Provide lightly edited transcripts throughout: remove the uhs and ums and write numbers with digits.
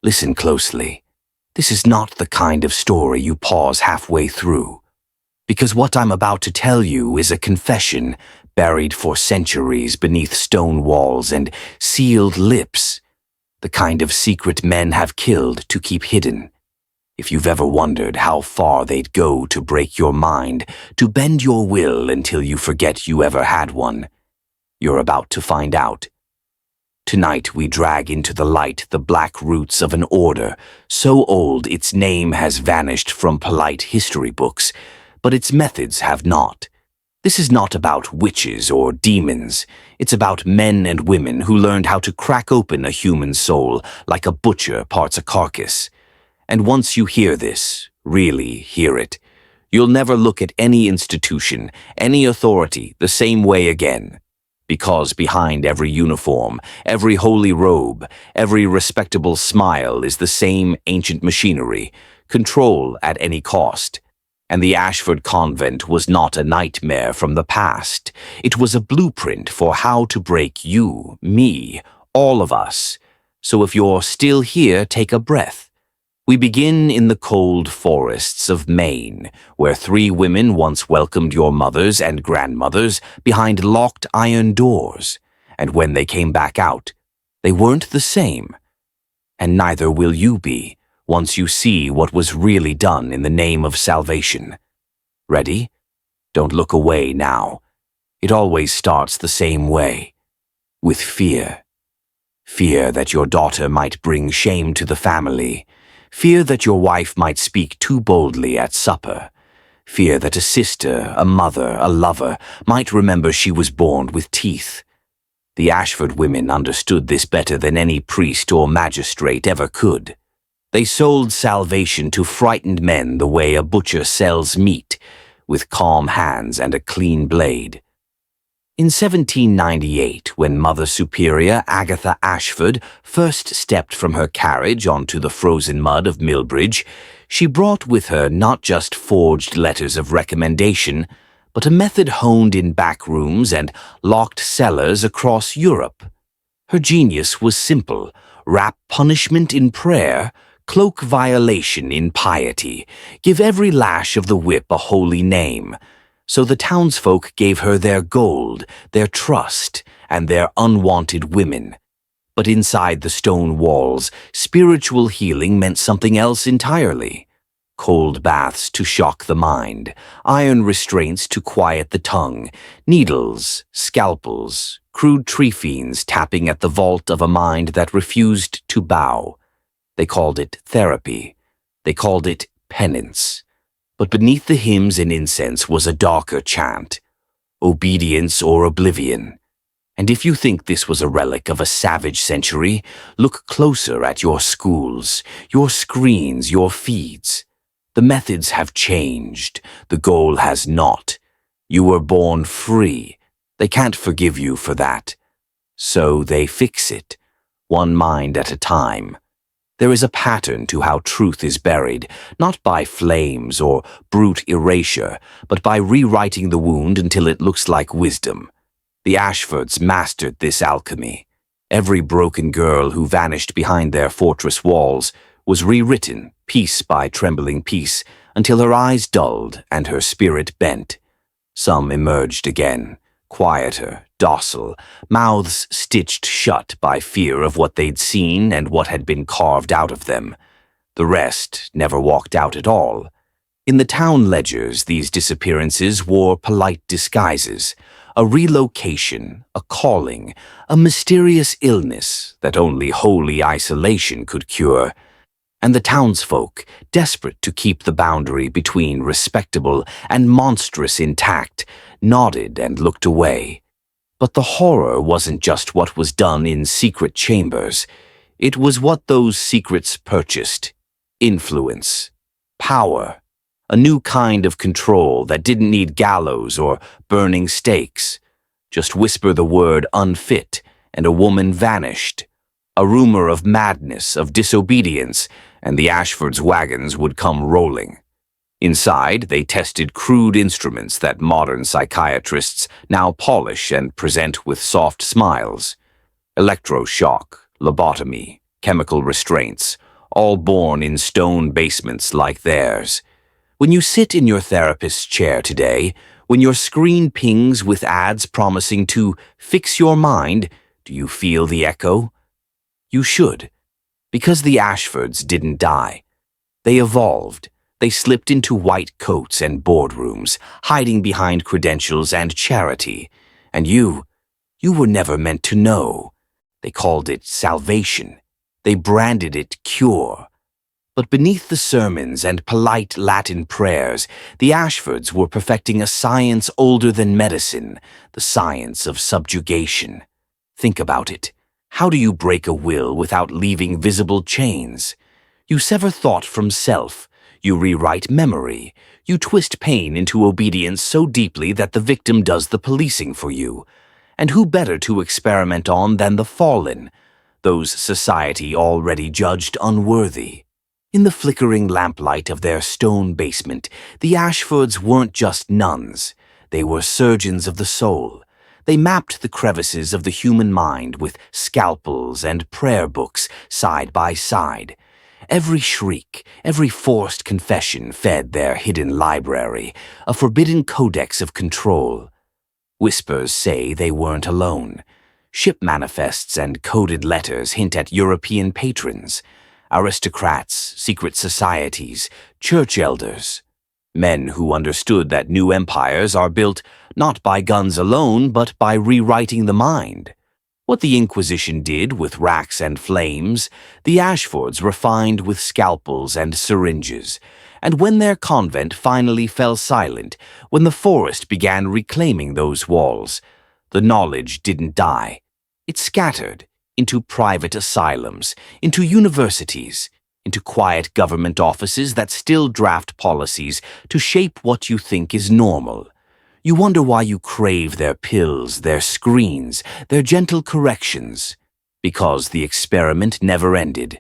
Listen closely. This is not the kind of story you pause halfway through, because what I'm about to tell you is a confession buried for centuries beneath stone walls and sealed lips, the kind of secret men have killed to keep hidden. If you've ever wondered how far they'd go to break your mind, to bend your will until you forget you ever had one, you're about to find out. Tonight we drag into the light the black roots of an order so old its name has vanished from polite history books, but its methods have not. This is not about witches or demons. It's about men and women who learned how to crack open a human soul like a butcher parts a carcass. And once you hear this, really hear it, you'll never look at any institution, any authority, the same way again. Because behind every uniform, every holy robe, every respectable smile is the same ancient machinery, control at any cost. And the Ashford convent was not a nightmare from the past. It was a blueprint for how to break you, me, all of us. So if you're still here, take a breath. We begin in the cold forests of Maine, where 3 women once welcomed your mothers and grandmothers behind locked iron doors, and when they came back out, they weren't the same. And neither will you be, once you see what was really done in the name of salvation. Ready? Don't look away now. It always starts the same way, with fear. Fear that your daughter might bring shame to the family. Fear that your wife might speak too boldly at supper. Fear that a sister, a mother, a lover might remember she was born with teeth. The Ashford women understood this better than any priest or magistrate ever could. They sold salvation to frightened men the way a butcher sells meat, with calm hands and a clean blade. In 1798, when Mother Superior Agatha Ashford first stepped from her carriage onto the frozen mud of Millbridge, she brought with her not just forged letters of recommendation, but a method honed in back rooms and locked cellars across Europe. Her genius was simple: wrap punishment in prayer, cloak violation in piety, give every lash of the whip a holy name. So the townsfolk gave her their gold, their trust, and their unwanted women. But inside the stone walls, spiritual healing meant something else entirely. Cold baths to shock the mind, iron restraints to quiet the tongue, needles, scalpels, crude tree fiends tapping at the vault of a mind that refused to bow. They called it therapy. They called it penance. But beneath the hymns and incense was a darker chant: obedience or oblivion. And if you think this was a relic of a savage century, look closer at your schools, your screens, your feeds. The methods have changed. The goal has not. You were born free. They can't forgive you for that. So they fix it, one mind at a time. There is a pattern to how truth is buried, not by flames or brute erasure, but by rewriting the wound until it looks like wisdom. The Ashfords mastered this alchemy. Every broken girl who vanished behind their fortress walls was rewritten, piece by trembling piece, until her eyes dulled and her spirit bent. Some emerged again, quieter, docile, mouths stitched shut by fear of what they'd seen and what had been carved out of them. The rest never walked out at all. In the town ledgers, these disappearances wore polite disguises: a relocation, a calling, a mysterious illness that only holy isolation could cure. And the townsfolk, desperate to keep the boundary between respectable and monstrous intact, nodded and looked away. But the horror wasn't just what was done in secret chambers. It was what those secrets purchased: influence, power, a new kind of control that didn't need gallows or burning stakes. Just whisper the word unfit, and a woman vanished. A rumor of madness, of disobedience, and the Ashfords' wagons would come rolling. Inside, they tested crude instruments that modern psychiatrists now polish and present with soft smiles. Electroshock, lobotomy, chemical restraints, all born in stone basements like theirs. When you sit in your therapist's chair today, when your screen pings with ads promising to fix your mind, do you feel the echo? You should, because the Ashfords didn't die. They evolved. They slipped into white coats and boardrooms, hiding behind credentials and charity. And you were never meant to know. They called it salvation. They branded it cure. But beneath the sermons and polite Latin prayers, the Ashfords were perfecting a science older than medicine, the science of subjugation. Think about it. How do you break a will without leaving visible chains? You sever thought from self. You rewrite memory. You twist pain into obedience so deeply that the victim does the policing for you. And who better to experiment on than the fallen, those society already judged unworthy? In the flickering lamplight of their stone basement, the Ashfords weren't just nuns. They were surgeons of the soul. They mapped the crevices of the human mind with scalpels and prayer books side by side. Every shriek, every forced confession fed their hidden library, a forbidden codex of control. Whispers say they weren't alone. Ship manifests and coded letters hint at European patrons, aristocrats, secret societies, church elders, men who understood that new empires are built not by guns alone, but by rewriting the mind. What the Inquisition did with racks and flames, the Ashfords refined with scalpels and syringes. And when their convent finally fell silent, when the forest began reclaiming those walls, the knowledge didn't die. It scattered into private asylums, into universities, into quiet government offices that still draft policies to shape what you think is normal. You wonder why you crave their pills, their screens, their gentle corrections. Because the experiment never ended.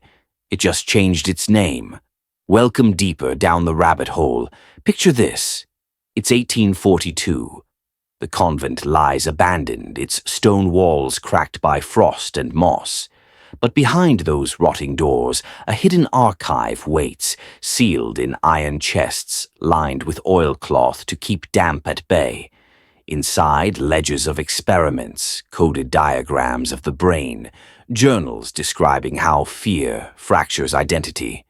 It just changed its name. Welcome deeper down the rabbit hole. Picture this. It's 1842. The convent lies abandoned, its stone walls cracked by frost and moss. But behind those rotting doors, a hidden archive waits, sealed in iron chests, lined with oilcloth to keep damp at bay. Inside, ledgers of experiments, coded diagrams of the brain, journals describing how fear fractures identity.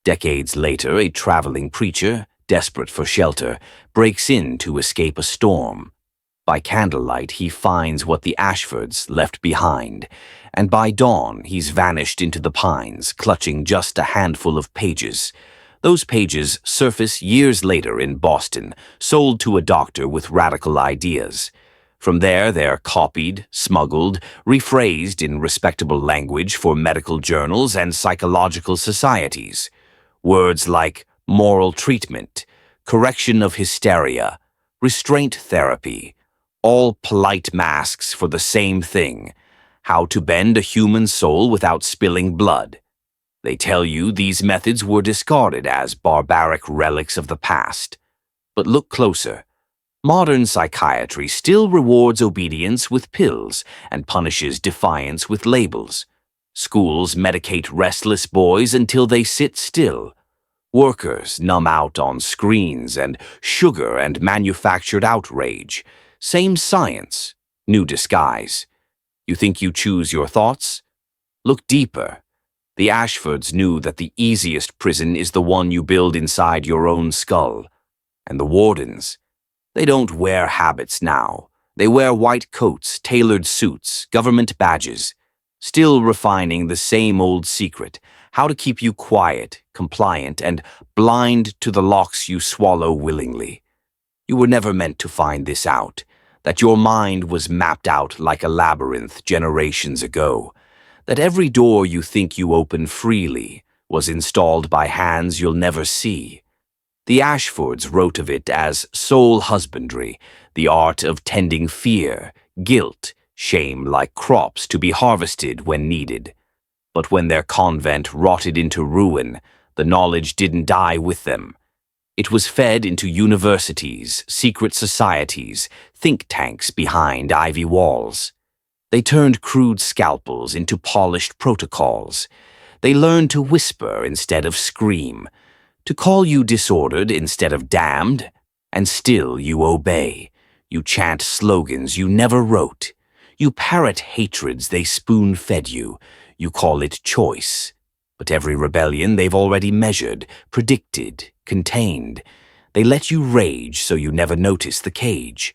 Decades later, a traveling preacher, desperate for shelter, breaks in to escape a storm. By candlelight, he finds what the Ashfords left behind, and by dawn, he's vanished into the pines, clutching just a handful of pages. Those pages surface years later in Boston, sold to a doctor with radical ideas. From there, they're copied, smuggled, rephrased in respectable language for medical journals and psychological societies. Words like moral treatment, correction of hysteria, restraint therapy, all polite masks for the same thing: how to bend a human soul without spilling blood. They tell you these methods were discarded as barbaric relics of the past. But look closer. Modern psychiatry still rewards obedience with pills and punishes defiance with labels. Schools medicate restless boys until they sit still. Workers numb out on screens and sugar and manufactured outrage. Same science, new disguise. You think you choose your thoughts? Look deeper. The Ashfords knew that the easiest prison is the one you build inside your own skull. And the wardens, they don't wear habits now. They wear white coats, tailored suits, government badges, still refining the same old secret: how to keep you quiet, compliant, and blind to the locks you swallow willingly. You were never meant to find this out, that your mind was mapped out like a labyrinth generations ago, that every door you think you open freely was installed by hands you'll never see. The Ashfords wrote of it as soul husbandry, the art of tending fear, guilt, shame like crops to be harvested when needed. But when their convent rotted into ruin, the knowledge didn't die with them. It was fed into universities, secret societies, think tanks behind ivy walls. They turned crude scalpels into polished protocols. They learn to whisper instead of scream, to call you disordered instead of damned, and still you obey. You chant slogans you never wrote. You parrot hatreds they spoon-fed you. You call it choice. But every rebellion they've already measured, predicted, contained. They let you rage so you never notice the cage.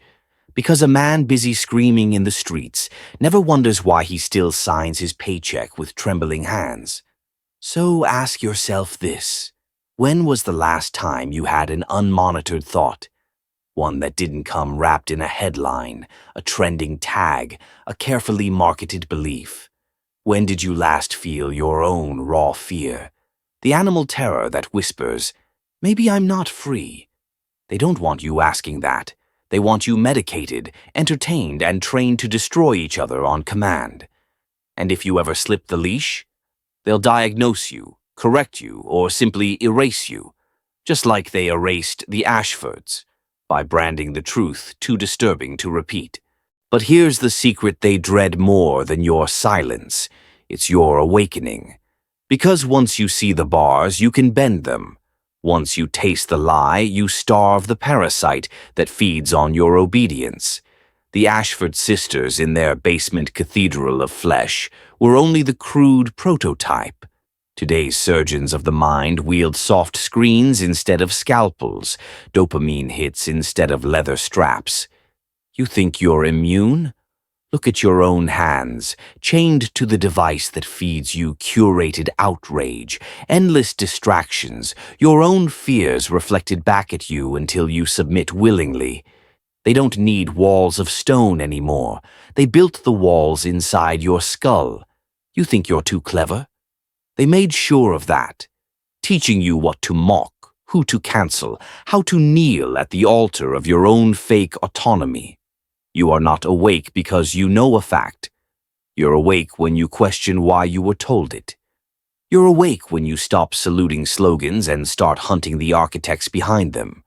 Because a man busy screaming in the streets never wonders why he still signs his paycheck with trembling hands. So ask yourself this: when was the last time you had an unmonitored thought? One that didn't come wrapped in a headline, a trending tag, a carefully marketed belief. When did you last feel your own raw fear? The animal terror that whispers, "Maybe I'm not free." They don't want you asking that. They want you medicated, entertained, and trained to destroy each other on command. And if you ever slip the leash, they'll diagnose you, correct you, or simply erase you, just like they erased the Ashfords, by branding the truth too disturbing to repeat. But here's the secret they dread more than your silence. It's your awakening. Because once you see the bars, you can bend them. Once you taste the lie, you starve the parasite that feeds on your obedience. The Ashford sisters in their basement cathedral of flesh were only the crude prototype. Today's surgeons of the mind wield soft screens instead of scalpels, dopamine hits instead of leather straps. You think you're immune? Look at your own hands, chained to the device that feeds you curated outrage, endless distractions, your own fears reflected back at you until you submit willingly. They don't need walls of stone anymore. They built the walls inside your skull. You think you're too clever? They made sure of that, teaching you what to mock, who to cancel, how to kneel at the altar of your own fake autonomy. You are not awake because you know a fact. You're awake when you question why you were told it. You're awake when you stop saluting slogans and start hunting the architects behind them.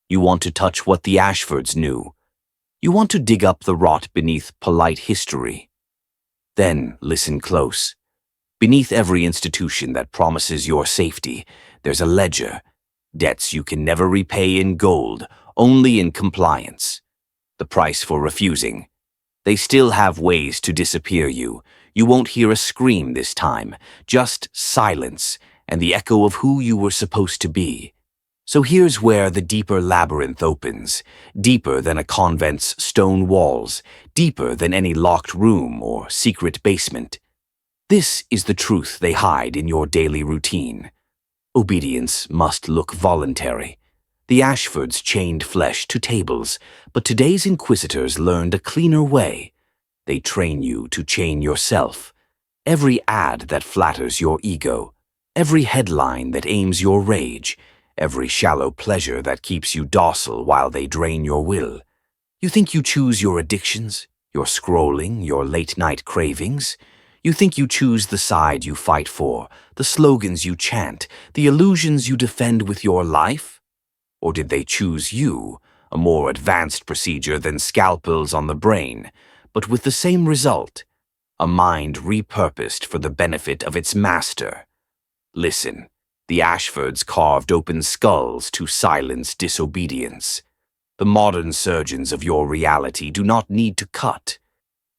You want to touch what the Ashfords knew. You want to dig up the rot beneath polite history. Then listen close. Beneath every institution that promises your safety, there's a ledger. Debts you can never repay in gold, only in compliance. The price for refusing. They still have ways to disappear you. You won't hear a scream this time, just silence and the echo of who you were supposed to be. So here's where the deeper labyrinth opens, deeper than a convent's stone walls, deeper than any locked room or secret basement. This is the truth they hide in your daily routine. Obedience must look voluntary. The Ashfords chained flesh to tables, but today's inquisitors learned a cleaner way. They train you to chain yourself. Every ad that flatters your ego, every headline that aims your rage, every shallow pleasure that keeps you docile while they drain your will. You think you choose your addictions, your scrolling, your late-night cravings? You think you choose the side you fight for, the slogans you chant, the illusions you defend with your life? Or did they choose you, a more advanced procedure than scalpels on the brain, but with the same result, a mind repurposed for the benefit of its master? Listen, the Ashfords carved open skulls to silence disobedience. The modern surgeons of your reality do not need to cut.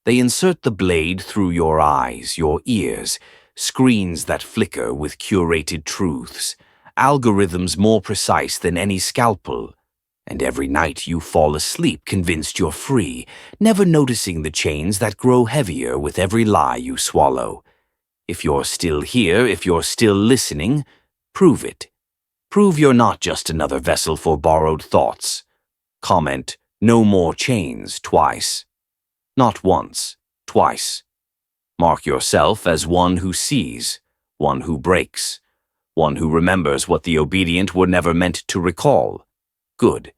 They insert the blade through your eyes, your ears, screens that flicker with curated truths, algorithms more precise than any scalpel. And every night you fall asleep convinced you're free, never noticing the chains that grow heavier with every lie you swallow. If you're still here, if you're still listening, prove it. Prove you're not just another vessel for borrowed thoughts. Comment, "No more chains," twice. Not once, twice. Mark yourself as one who sees, one who breaks, one who remembers what the obedient were never meant to recall. Good.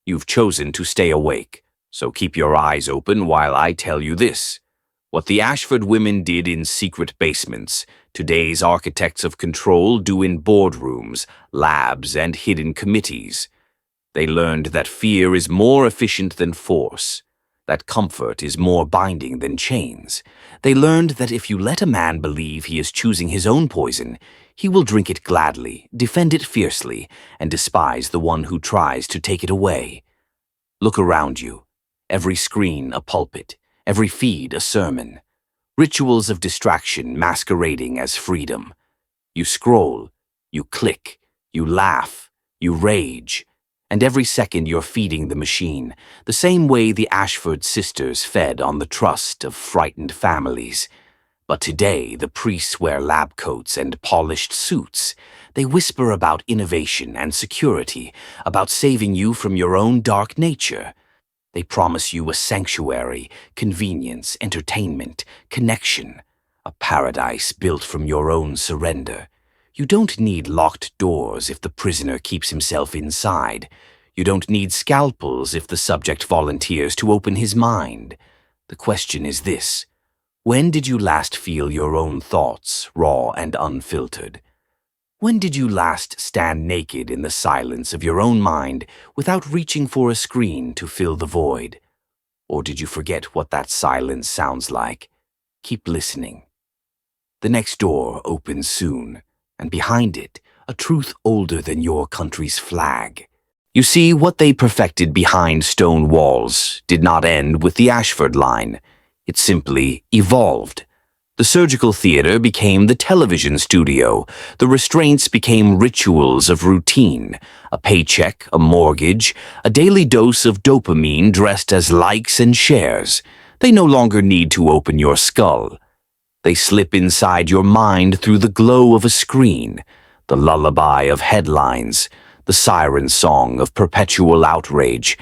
You've chosen to stay awake, so keep your eyes open while I tell you this. What the Ashford women did in secret basements, today's architects of control do in boardrooms, labs, and hidden committees. They learned that fear is more efficient than force. that comfort is more binding than chains. They learned that if you let a man believe he is choosing his own poison, he will drink it gladly, defend it fiercely, and despise the one who tries to take it away. Look around you. Every screen a pulpit, every feed a sermon. Rituals of distraction masquerading as freedom. You scroll, you click, you laugh, you rage, and every second you're feeding the machine, the same way the Ashford sisters fed on the trust of frightened families. But today the priests wear lab coats and polished suits. They whisper about innovation and security, about saving you from your own dark nature. They promise you a sanctuary, convenience, entertainment, connection, a paradise built from your own surrender. You don't need locked doors if the prisoner keeps himself inside. You don't need scalpels if the subject volunteers to open his mind. The question is this: when did you last feel your own thoughts, raw and unfiltered? When did you last stand naked in the silence of your own mind without reaching for a screen to fill the void? Or did you forget what that silence sounds like? Keep listening. The next door opens soon, and behind it, a truth older than your country's flag. You see, what they perfected behind stone walls did not end with the Ashford line. It simply evolved. The surgical theater became the television studio. The restraints became rituals of routine. A paycheck, a mortgage, a daily dose of dopamine dressed as likes and shares. They no longer need to open your skull. They slip inside your mind through the glow of a screen, the lullaby of headlines, the siren song of perpetual outrage.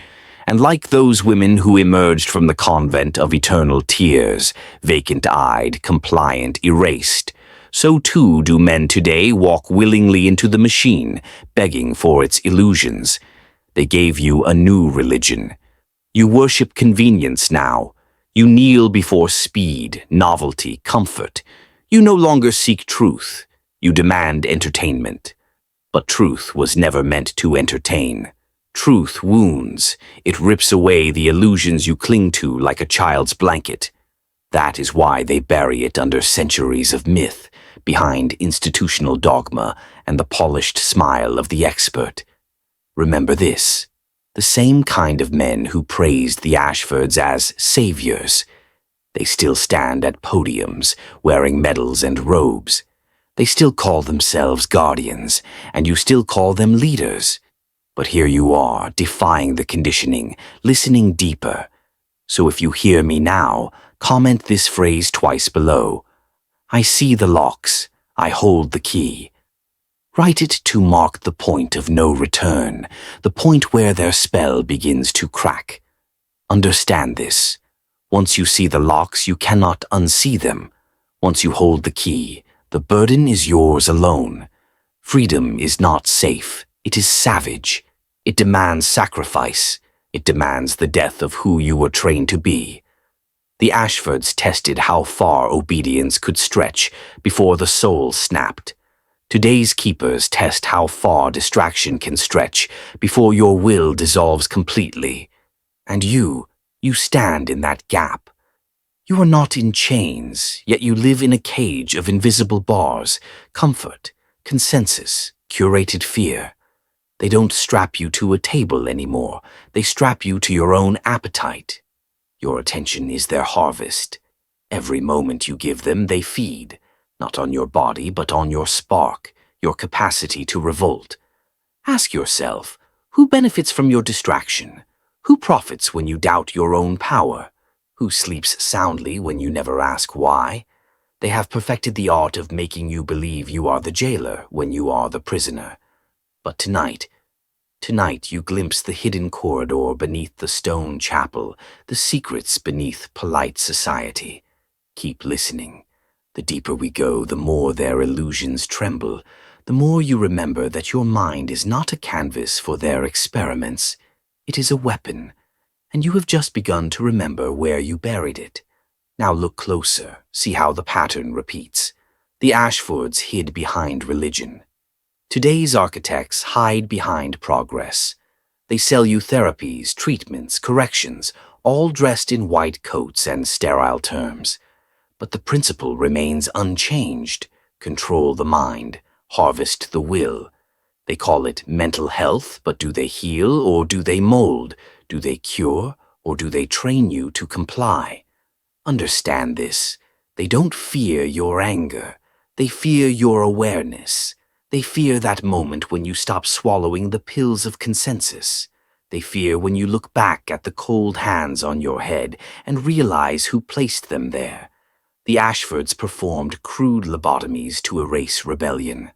And like those women who emerged from the convent of eternal tears, vacant-eyed, compliant, erased, so too do men today walk willingly into the machine, begging for its illusions. They gave you a new religion. You worship convenience now. You kneel before speed, novelty, comfort. You no longer seek truth. You demand entertainment. But truth was never meant to entertain. Truth wounds. It rips away the illusions you cling to like a child's blanket. That is why they bury it under centuries of myth, behind institutional dogma and the polished smile of the expert. Remember this: the same kind of men who praised the Ashfords as saviors. They still stand at podiums, wearing medals and robes. They still call themselves guardians, and you still call them leaders. But here you are, defying the conditioning, listening deeper. So if you hear me now, comment this phrase twice below. I see the locks. I hold the key. Write it to mark the point of no return, the point where their spell begins to crack. Understand this. Once you see the locks, you cannot unsee them. Once you hold the key, the burden is yours alone. Freedom is not safe. It is savage. It demands sacrifice. It demands the death of who you were trained to be. The Ashfords tested how far obedience could stretch before the soul snapped. Today's keepers test how far distraction can stretch before your will dissolves completely. And you stand in that gap. You are not in chains, yet you live in a cage of invisible bars, comfort, consensus, curated fear. They don't strap you to a table anymore. They strap you to your own appetite. Your attention is their harvest. Every moment you give them, they feed, not on your body, but on your spark, your capacity to revolt. Ask yourself, who benefits from your distraction? Who profits when you doubt your own power? Who sleeps soundly when you never ask why? They have perfected the art of making you believe you are the jailer when you are the prisoner. But tonight you glimpse the hidden corridor beneath the stone chapel, the secrets beneath polite society. Keep listening. The deeper we go, the more their illusions tremble, the more you remember that your mind is not a canvas for their experiments. It is a weapon, and you have just begun to remember where you buried it. Now look closer, see how the pattern repeats. The Ashfords hid behind religion. Today's architects hide behind progress. They sell you therapies, treatments, corrections, all dressed in white coats and sterile terms. But the principle remains unchanged. Control the mind, harvest the will. They call it mental health, but do they heal or do they mold? Do they cure or do they train you to comply? Understand this. They don't fear your anger. They fear your awareness. They fear that moment when you stop swallowing the pills of consensus. They fear when you look back at the cold hands on your head and realize who placed them there. The Ashfords performed crude lobotomies to erase rebellion.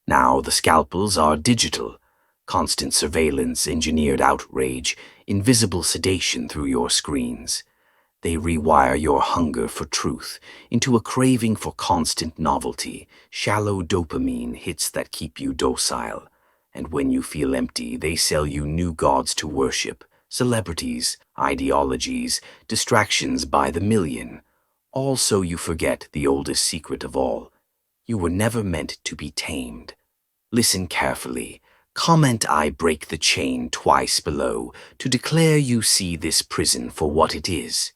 Now the scalpels are digital. Constant surveillance, engineered outrage, invisible sedation through your screens. They rewire your hunger for truth into a craving for constant novelty, shallow dopamine hits that keep you docile. And when you feel empty, they sell you new gods to worship, celebrities, ideologies, distractions by the million. All so you forget the oldest secret of all. You were never meant to be tamed. Listen carefully. Comment I break the chain twice below to declare you see this prison for what it is.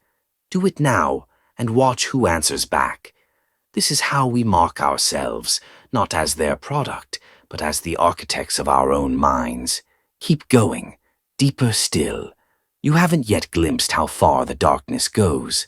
Do it now and watch who answers back. This is how we mark ourselves, not as their product, but as the architects of our own minds. Keep going, deeper still. You haven't yet glimpsed how far the darkness goes.